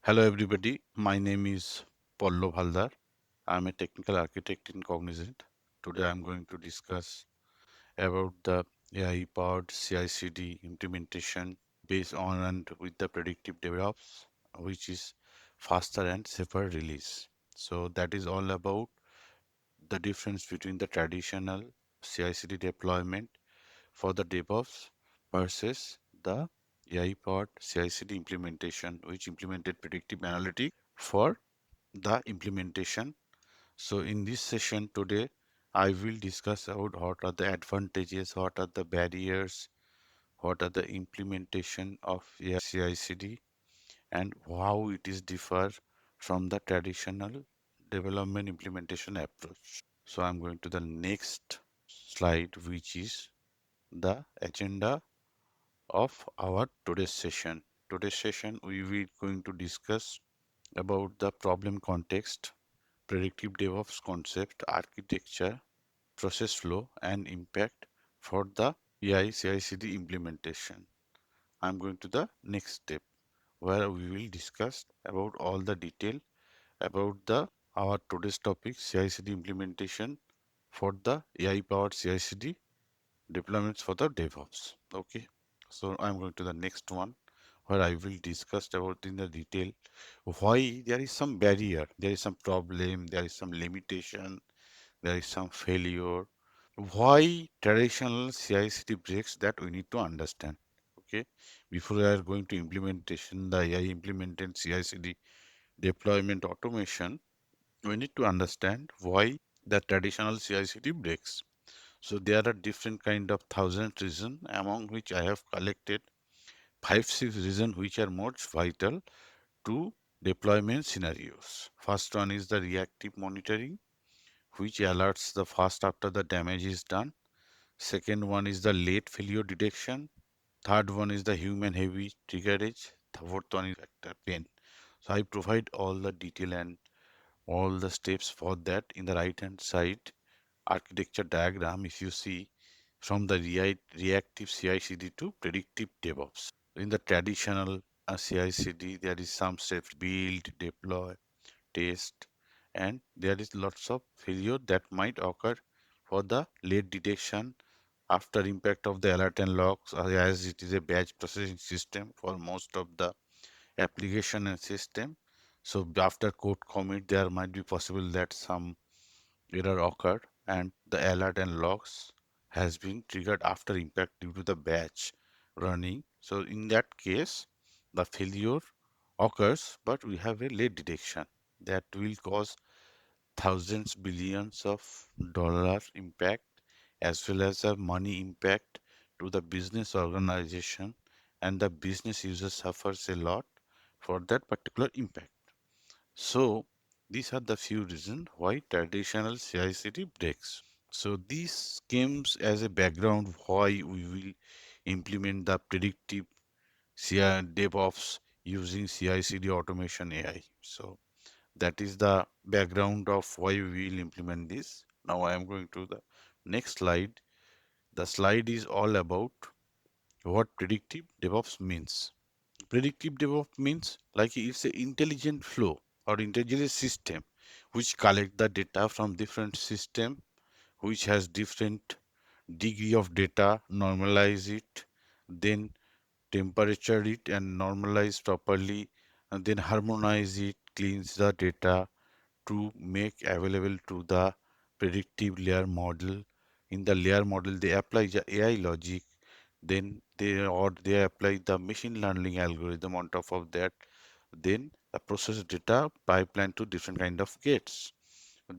Hello everybody, my name is Pallab Haldar. I'm a technical architect in Cognizant. Today I'm going to discuss about the AI-powered CI/CD implementation based on and with the predictive DevOps, which is faster and safer release. So that is all about the difference between the traditional CI/CD deployment for the DevOps versus the AI-powered CI/CD implementation, which implemented predictive analytics for the implementation. So in this session today, I will discuss about what are the advantages, what are the barriers, what are the implementation of CI/CD, and how it is differ from the traditional development implementation approach. So I'm going to the next slide, which is the agenda of our today's session. Today's session, we will going to discuss about the problem context, predictive DevOps concept, architecture, process flow, and impact for the AI CI/CD implementation. I'm going to the next step where we will discuss about all the detail about the our today's topic CI/CD implementation for the AI powered CI/CD deployments for the DevOps. Okay, so I'm going to the next one where I will discuss about in the detail why there is some barrier, there is some problem, there is some limitation, there is some failure. Why traditional CI/CD breaks that we need to understand. Okay, before we are going to implementation, the AI implemented CI/CD deployment automation, we need to understand why the traditional CI/CD breaks. So there are different kind of thousand reasons, among which I have collected 5 6 reasons which are most vital to deployment scenarios. First one is the reactive monitoring, which alerts the fast after the damage is done. Second one is the late failure detection. Third one is the human heavy triggerage. The fourth one is factor pain. So I provide all the detail and all the steps for that in the right hand side architecture diagram. If you see from the reactive CI/CD to predictive DevOps. In the traditional CI/CD, there is some steps build, deploy, test, and there is lots of failure that might occur for the late detection after impact of the alert and logs, as it is a batch processing system for most of the application and system. So after code commit, there might be possible that some error occurred and the alert and logs has been triggered after impact due to the batch running. So in that case, the failure occurs, but we have a late detection that will cause thousands, billions of dollar impact as well as a money impact to the business organization, and the business user suffers a lot for that particular impact. So these are the few reasons why traditional CI/CD breaks. So this comes as a background why we will implement the predictive CI DevOps using CI/CD automation AI. So that is the background of why we will implement this. Now I am going to the next slide. The slide is all about what predictive DevOps means. Predictive DevOps means like it's an intelligent flow or intelligent system which collect the data from different system which has different degree of data, normalize it, then temperature it and normalize properly, and then harmonize it, cleanse the data to make available to the predictive layer model. In the layer model, they apply the AI logic, then they apply the machine learning algorithm on top of that, then the process data pipeline to different kind of gates.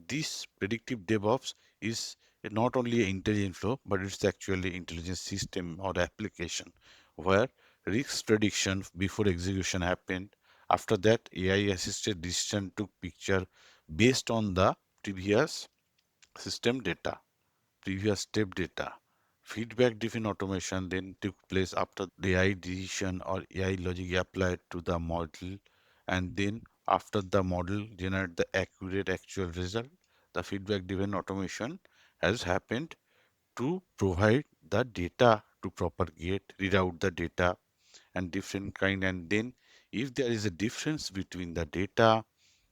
This predictive DevOps is not only an intelligent flow, but it's actually intelligent system or application where risk prediction before execution happened. After that, AI assisted decision took picture based on the previous system data, previous step data. Feedback driven automation then took place after the AI decision or AI logic applied to the model, and then after the model generate the accurate actual result, the feedback driven automation has happened to provide the data to propagate, read out the data and different kind, and then If there is a difference between the data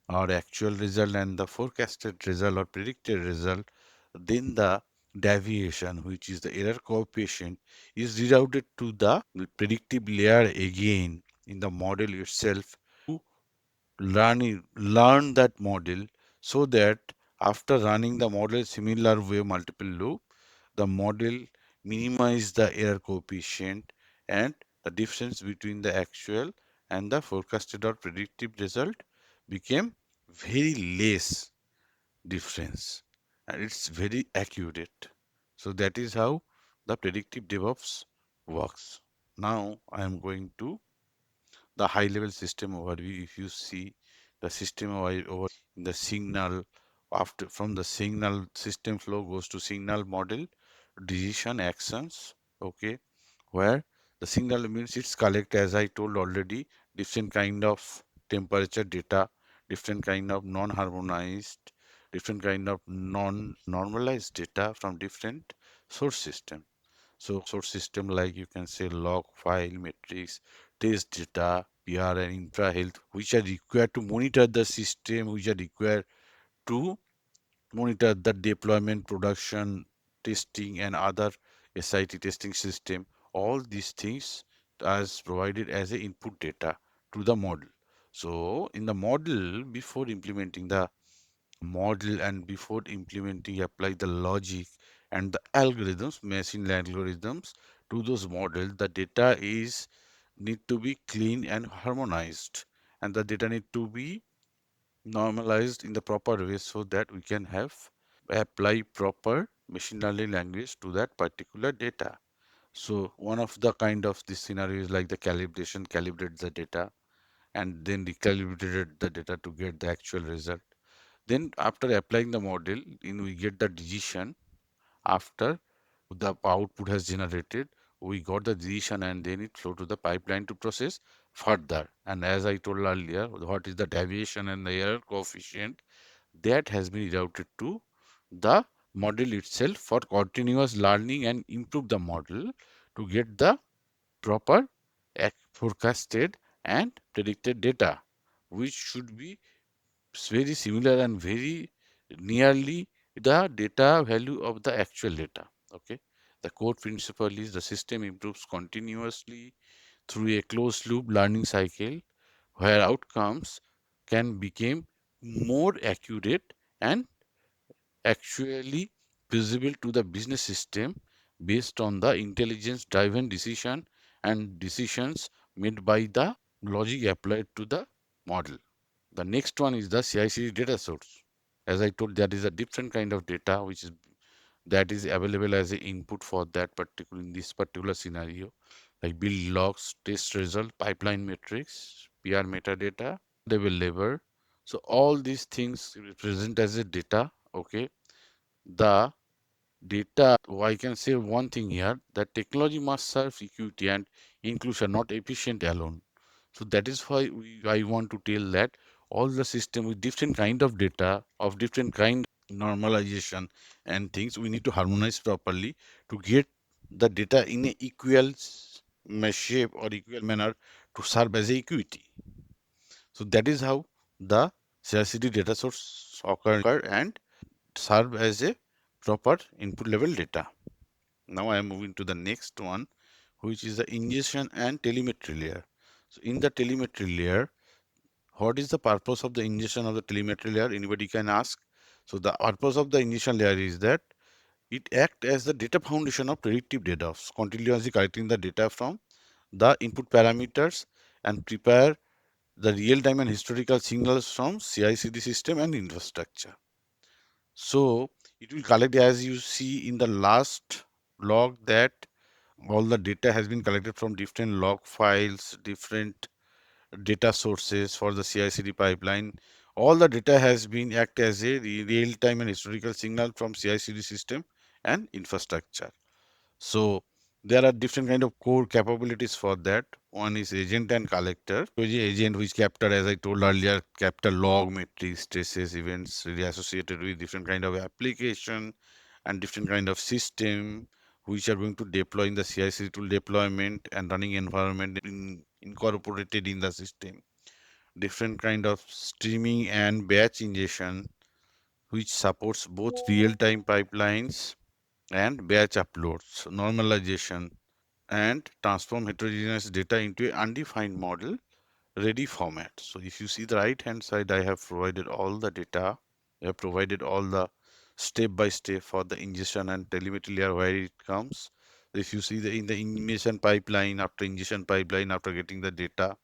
or actual result and the forecasted result or predicted result, then the deviation, which is the error coefficient, is rerouted to the predictive layer again in the model itself to learn that model, so that after running the model similar way multiple loop, the model minimize the error coefficient, and the difference between the actual and the forecasted or predictive result became very less difference, and it's very accurate. So that is how the predictive DevOps works. Now I am going to the high level system overview. If you see the system over in the signal, after from the signal, system flow goes to signal model, decision, actions, okay, where the signal means it's collect, as I told already, different kind of temperature data, different kind of non-harmonized, different kind of non-normalized data from different source system. So source system like you can say log file, metrics, test data, PR and infra health, which are required to monitor the system, which are required to monitor the deployment, production, testing, and other SIT testing system. All these things as provided as a input data to the model. So in the model, before implementing the model and before implementing, apply the logic and the algorithms, machine algorithms to those models, the data is need to be clean and harmonized, and the data need to be normalized in the proper way so that we can have apply proper machine learning language to that particular data. So one of the kind of this scenario is like the calibration, calibrate the data and then recalibrated the data to get the actual result. Then after applying the model, in we get the decision after the output has generated, we got the decision and then it flow to the pipeline to process further. And as I told earlier, what is the deviation and the error coefficient that has been routed to the model itself for continuous learning and improve the model to get the proper forecasted and predicted data, which should be very similar and very nearly the data value of the actual data. Okay, the core principle is the system improves continuously through a closed loop learning cycle where outcomes can become more accurate and actually visible to the business system based on the intelligence driven decision and decisions made by the logic applied to the model. The next one is the CICD data source. As I told, that is a different kind of data which is that is available as an input for that particular in this particular scenario, like build logs, test result, pipeline metrics, PR metadata, available. So all these things represent as a data. Okay, the data. I can say one thing here that technology must serve equity and inclusion, not efficient alone. So that is why I want to tell that all the system with different kind of data of different kind normalization and things we need to harmonize properly to get the data in a equal shape or equal manner to serve as a equity. So that is how the CICD data source occur and serve as a proper input level data. Now I am moving to the next one, which is the ingestion and telemetry layer. So in the telemetry layer, what is the purpose of the ingestion of the telemetry layer? Anybody can ask. So the purpose of the ingestion layer is that it acts as the data foundation of predictive data, continuously collecting the data from the input parameters and prepare the real-time and historical signals from CI/CD system and infrastructure. So it will collect, as you see in the last log, that all the data has been collected from different log files, different data sources for the CI/CD pipeline. All the data has been act as a real-time and historical signal from CI/CD system and infrastructure. So there are different kind of core capabilities for that. One is agent and collector. So the agent which capture, as I told earlier, capture log metrics, traces, events really associated with different kind of application and different kind of system which are going to deploy in the CI/CD tool deployment and running environment incorporated in the system. Different kind of streaming and batch ingestion, which supports both real-time pipelines and batch uploads, normalization, and transform heterogeneous data into an undefined model ready format. So if you see the right hand side, I have provided all the data. I have provided all the step by step for the ingestion and telemetry layer where it comes. If you see the in the ingestion pipeline, after ingestion pipeline, after getting the data,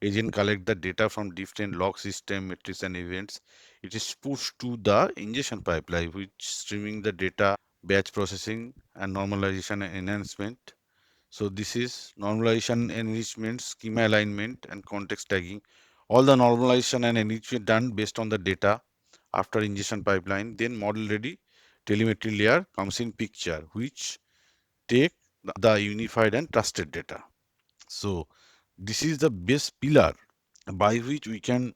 agent collect the data from different log system, metrics and events. It is pushed to the ingestion pipeline, which streaming the data, batch processing and normalization and enhancement. So this is normalization, enrichment, schema alignment, and context tagging. All the normalization and enrichment done based on the data after ingestion pipeline. Then model ready telemetry layer comes in picture, which take the unified and trusted data. So this is the base pillar by which we can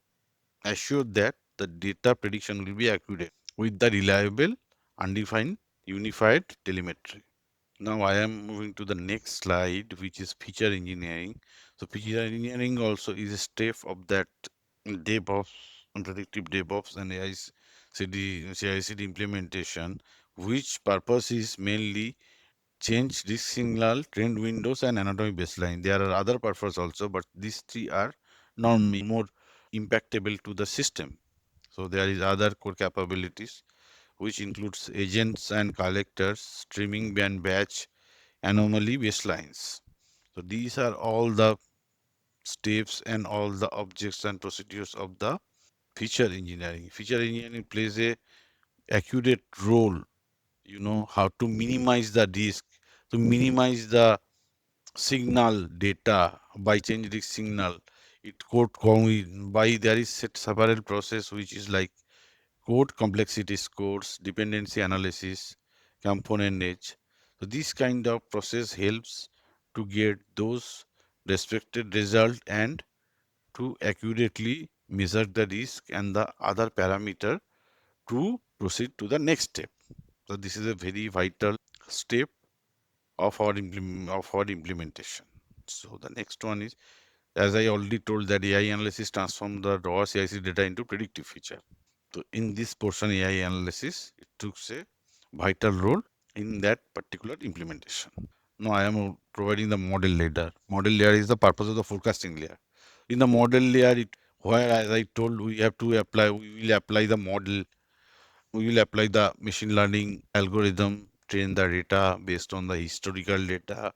assure that the data prediction will be accurate with the reliable, undefined, unified telemetry. Now I am moving to the next slide, which is feature engineering. So feature engineering also is a step of that DevOps, predictive DevOps and CI/CD implementation, which purpose is mainly change risk signal, trend windows, and anatomy baseline. There are other purposes also, but these three are normally more impactable to the system. So there is other core capabilities, which includes agents and collectors, streaming and batch, anomaly baselines. So these are all the steps and all the objects and procedures of the feature engineering. Feature engineering plays a accurate role, how to minimize the risk, to minimize the signal data by change risk signal. It code by there is set several process which is like code complexity scores, dependency analysis, component edge. So this kind of process helps to get those respected result and to accurately measure the risk and the other parameter to proceed to the next step. So this is a very vital step of our implementation. So the next one is, as I already told, that AI analysis transform the raw CIC data into predictive feature. So in this portion, AI analysis, it took a vital role in that particular implementation. Now I am providing the model layer. Model layer is the purpose of the forecasting layer. In the model layer, where as I told, we will apply the model, we will apply the machine learning algorithm, train the data based on the historical data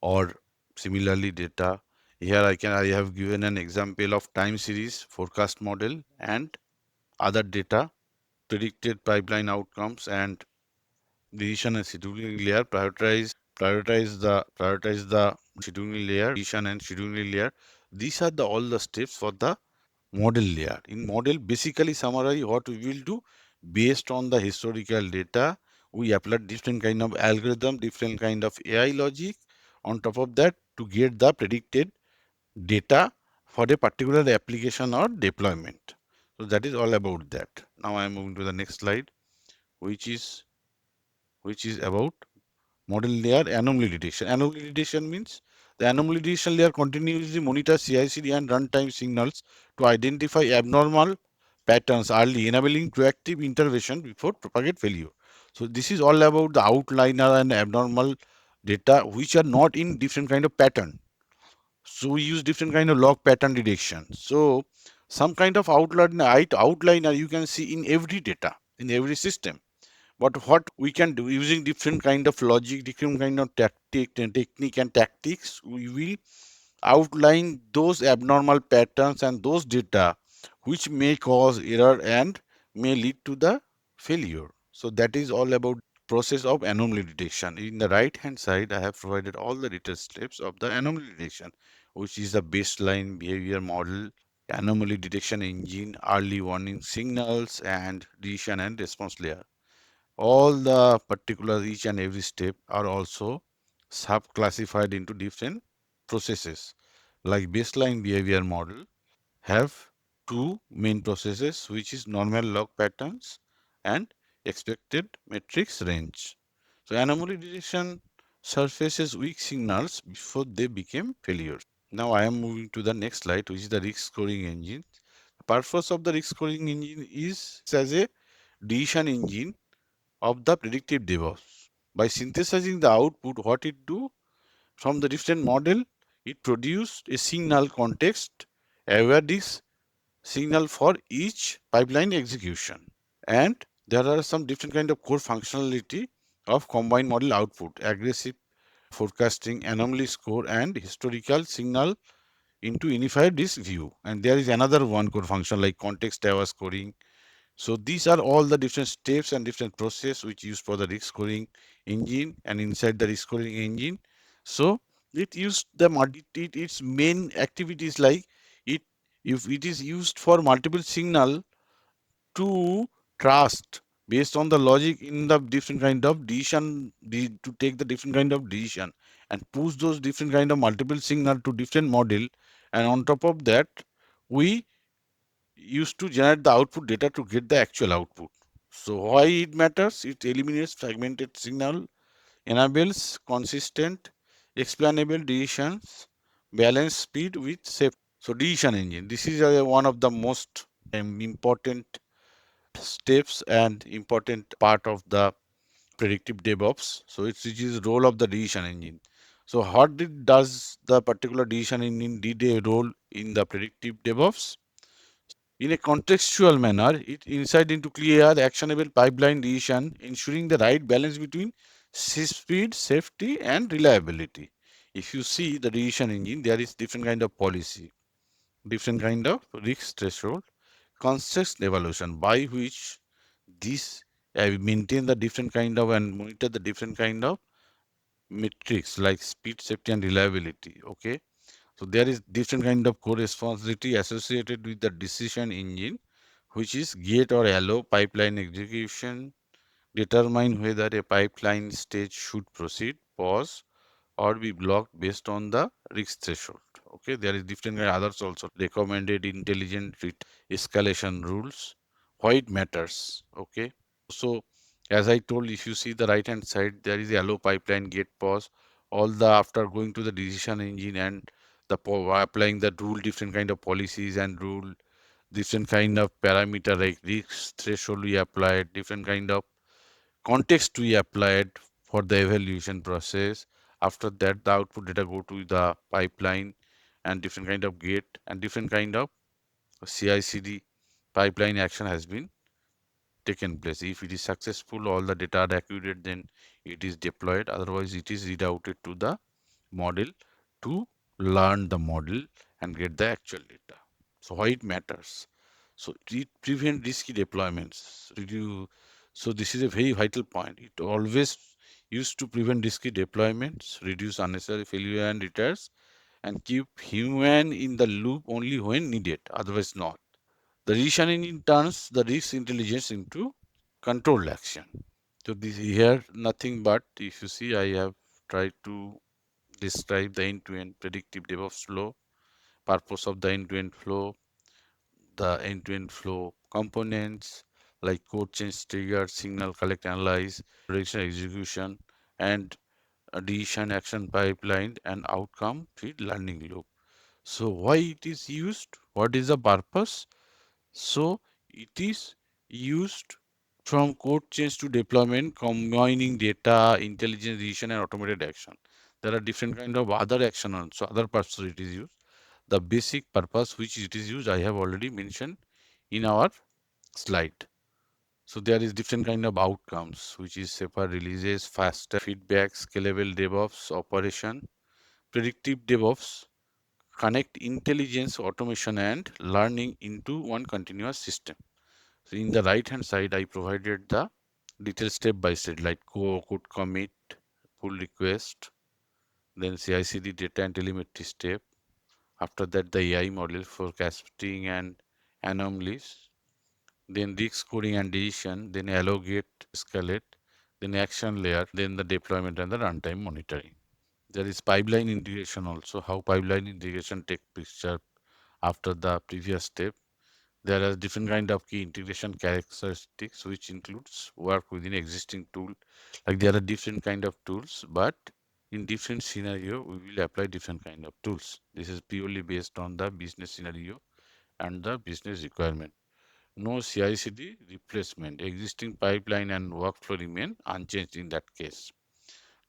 or similarly data. Here I have given an example of time series forecast model and other data, predicted pipeline outcomes, and decision and scheduling layer. Prioritize the scheduling layer, decision and scheduling layer. These are the all the steps for the model layer. In model, basically summarize what we will do based on the historical data. We apply different kind of algorithm, different kind of AI logic on top of that to get the predicted data for a particular application or deployment. So that is all about that. Now I am moving to the next slide, which is about model layer anomaly detection. Anomaly detection means the anomaly detection layer continuously monitors CI/CD and runtime signals to identify abnormal patterns early, enabling proactive intervention before propagate failure. So this is all about the outliner and abnormal data which are not in different kind of pattern. So we use different kind of log pattern detection. So some kind of outliner you can see in every data, in every system. But what we can do using different kind of logic, different kind of technique and tactics, we will outline those abnormal patterns and those data which may cause error and may lead to the failure. So that is all about process of anomaly detection. In the right hand side, I have provided all the detailed steps of the anomaly detection, which is the baseline behavior model, anomaly detection engine, early warning signals, and decision and response layer. All the particular each and every step are also sub-classified into different processes. Like baseline behavior model have two main processes, which is normal log patterns and expected metrics range. So anomaly detection surfaces weak signals before they became failures. Now I am moving to the next slide, which is the risk scoring engine. The purpose of the risk scoring engine is as a decision engine of the predictive DevOps. By synthesizing the output, what it do from the different model, it produced a signal context aware this signal for each pipeline execution. And there are some different kind of core functionality of combined model output, aggressive forecasting, anomaly score, and historical signal into unified risk view. And there is another one core function like context aware scoring. So these are all the different steps and different process which used for the risk scoring engine, and inside the risk scoring engine. So it used the its main activities like it if it is used for multiple signal to trust based on the logic in the different kind of decision to take the different kind of decision and push those different kind of multiple signal to different model, and on top of that we used to generate the output data to get the actual output. So why it matters? It eliminates fragmented signal, enables consistent, explainable decisions, balance speed with safety. So decision engine. This is one of the most important steps and important part of the predictive DevOps. So it is role of the decision engine. So does the particular decision engine did a role in the predictive DevOps? In a contextual manner, it insight into clear, actionable pipeline decision, ensuring the right balance between speed, safety, and reliability. If you see the decision engine, there is different kind of policy, different kind of risk threshold, constant evaluation by which this maintain the different kind of and monitor the different kind of metrics like speed, safety, and reliability. Okay, so there is different kind of co-responsibility associated with the decision engine, which is gate or allow pipeline execution, determine whether a pipeline stage should proceed, pause, or be blocked based on the risk threshold. Okay, there is different others also recommended intelligent escalation rules. Why it matters? Okay, so as I told, if you see the right hand side, there is a allow pipeline, gate, pause. All the after going to the decision engine and the applying the rule, different kind of policies and rule, different kind of parameter like risk threshold we applied, different kind of context we applied for the evaluation process. After that, the output data go to the pipeline and different kind of gate and different kind of CICD pipeline action has been taken place. If it is successful, all the data are accurate, then it is deployed. Otherwise, it is rerouted to the model to learn the model and get the actual data. So why it matters? So it prevent risky deployments. So this is a very vital point. It always used to prevent risky deployments, reduce unnecessary failure and retires, and keep human in the loop only when needed, otherwise not. The decision engine turns the risk intelligence into controlled action. So this here nothing but if you see I have tried to describe the end-to-end predictive DevOps flow, purpose of the end-to-end flow, the end-to-end flow components like code change, trigger, signal, collect, analyze, prediction, execution, and a decision action pipeline and outcome feed learning loop. So why it is used? What is the purpose? So it is used from code change to deployment, combining data, intelligence, decision, and automated action. There are different kind of other action also, other purposes it is used. The basic purpose which it is used, I have already mentioned in our slide. So there is different kind of outcomes, which is safer releases, faster feedback, scalable DevOps operation, predictive DevOps, connect intelligence, automation, and learning into one continuous system. So in the right hand side, I provided the detailed step by step like code commit, pull request, then CI/CD data and telemetry step. After that, the AI model forecasting and anomalies, then risk scoring and decision, then allocate, escalate, then action layer, then the deployment and the runtime monitoring. There is pipeline integration also, how pipeline integration take picture after the previous step. There are different kind of key integration characteristics which includes work within existing tool. Like there are different kind of tools, but in different scenario, we will apply different kind of tools. This is purely based on the business scenario and the business requirement. No CI/CD replacement. Existing pipeline and workflow remain unchanged in that case.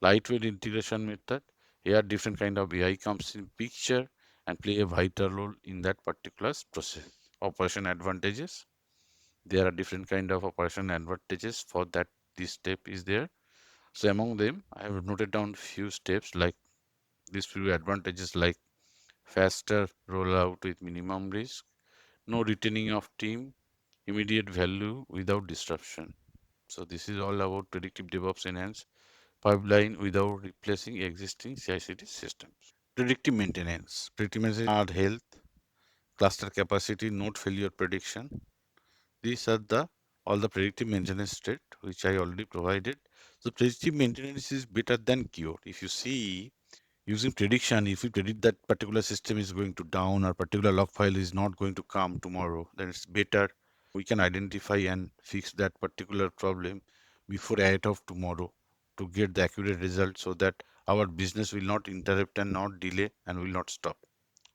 Lightweight integration method. Here different kind of AI comes in picture and play a vital role in that particular process. Operation advantages. There are different kind of operation advantages for that this step is there. So among them, I have noted down few steps like these few advantages like faster rollout with minimum risk, no retaining of team, immediate value without disruption. So this is all about predictive DevOps enhance pipeline without replacing existing CI/CD systems. Predictive maintenance. Predictive maintenance are health, cluster capacity, node failure prediction. These are the all the predictive maintenance state which I already provided. So predictive maintenance is better than cure. If you see using prediction, if we predict that particular system is going to down or particular log file is not going to come tomorrow, then it's better we can identify and fix that particular problem before 8 of tomorrow to get the accurate result so that our business will not interrupt and not delay and will not stop.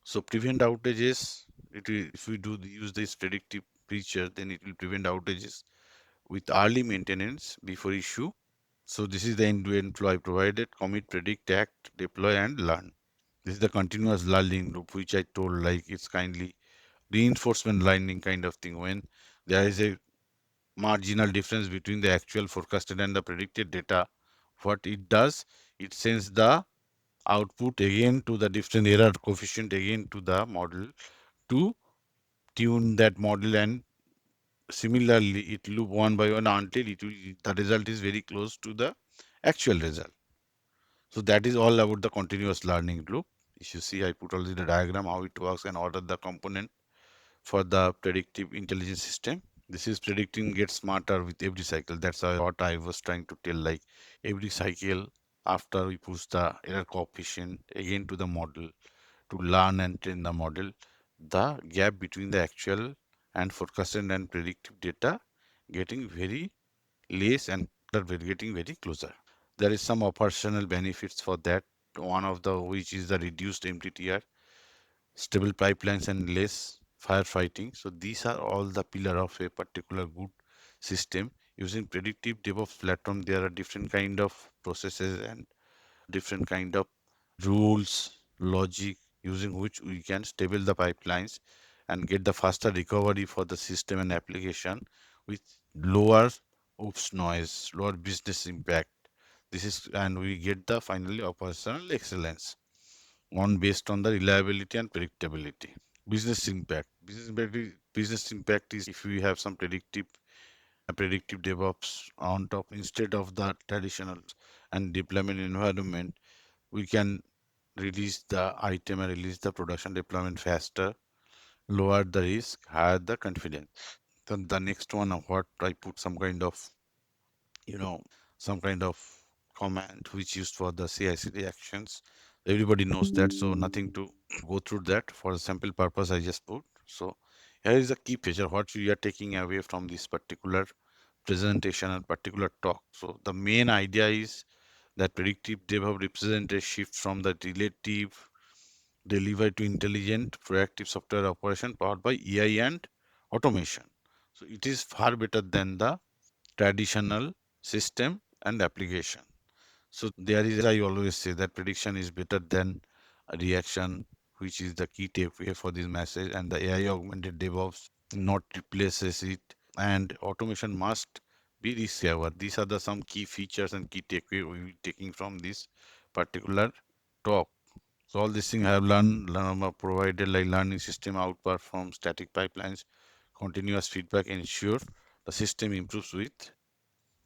So prevent outages. If we use this predictive feature, then it will prevent outages with early maintenance before issue. So this is the end-to-end flow I provided: commit, predict, act, deploy, and learn. This is the continuous learning loop, which I told like it's kindly reinforcement learning kind of thing. When there is a marginal difference between the actual forecasted and the predicted data, what it does, it sends the output again to the different error coefficient again to the model to tune that model, and similarly it loop one by one until the result is very close to the actual result. So that is all about the continuous learning loop. If you see, I put already the diagram how it works and what are the component for the predictive intelligence system. This is predicting gets smarter with every cycle. That's what I was trying to tell. Like every cycle after we push the error coefficient again to the model to learn and train the model, the gap between the actual and forecasted and predictive data getting very less and getting very closer. There is some operational benefits for that. One of the which is the reduced MTTR, stable pipelines, and less firefighting. So these are all the pillar of a particular good system. Using predictive DevOps platform, there are different kind of processes and different kind of rules, logic using which we can stable the pipelines and get the faster recovery for the system and application with lower oops noise, lower business impact. This is and we get the finally operational excellence on based on the reliability and predictability. Business impact. Business impact is if we have some predictive DevOps on top instead of the traditional and deployment environment, we can release the item and release the production deployment faster, lower the risk, higher the confidence. Then the next one of what I put some kind of, you know, some kind of command which used for the CI/CD actions. Everybody knows that, so nothing to go through that. For the sample purpose, I just put. So here is the key feature what we are taking away from this particular presentation and particular talk. So the main idea is that predictive DevOps represents a shift from the relative delivery to intelligent proactive software operation powered by AI and automation. So it is far better than the traditional system and application. So there is, I always say that prediction is better than a reaction, which is the key takeaway for this message. And the AI augmented DevOps not replaces it, and automation must be discovered. These are the some key features and key takeaway we will be taking from this particular talk. So all these things I have provided like learning system outperform static pipelines, continuous feedback ensure the system improves with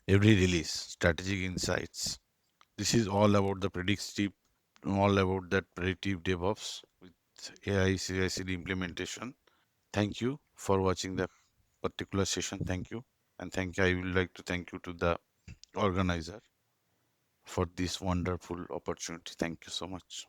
every release, strategic insights. This is all about the predictive, all about that predictive DevOps with AI CI/CD implementation. Thank you for watching the particular session. Thank you. And thank you. I would like to thank you to the organizer for this wonderful opportunity. Thank you so much.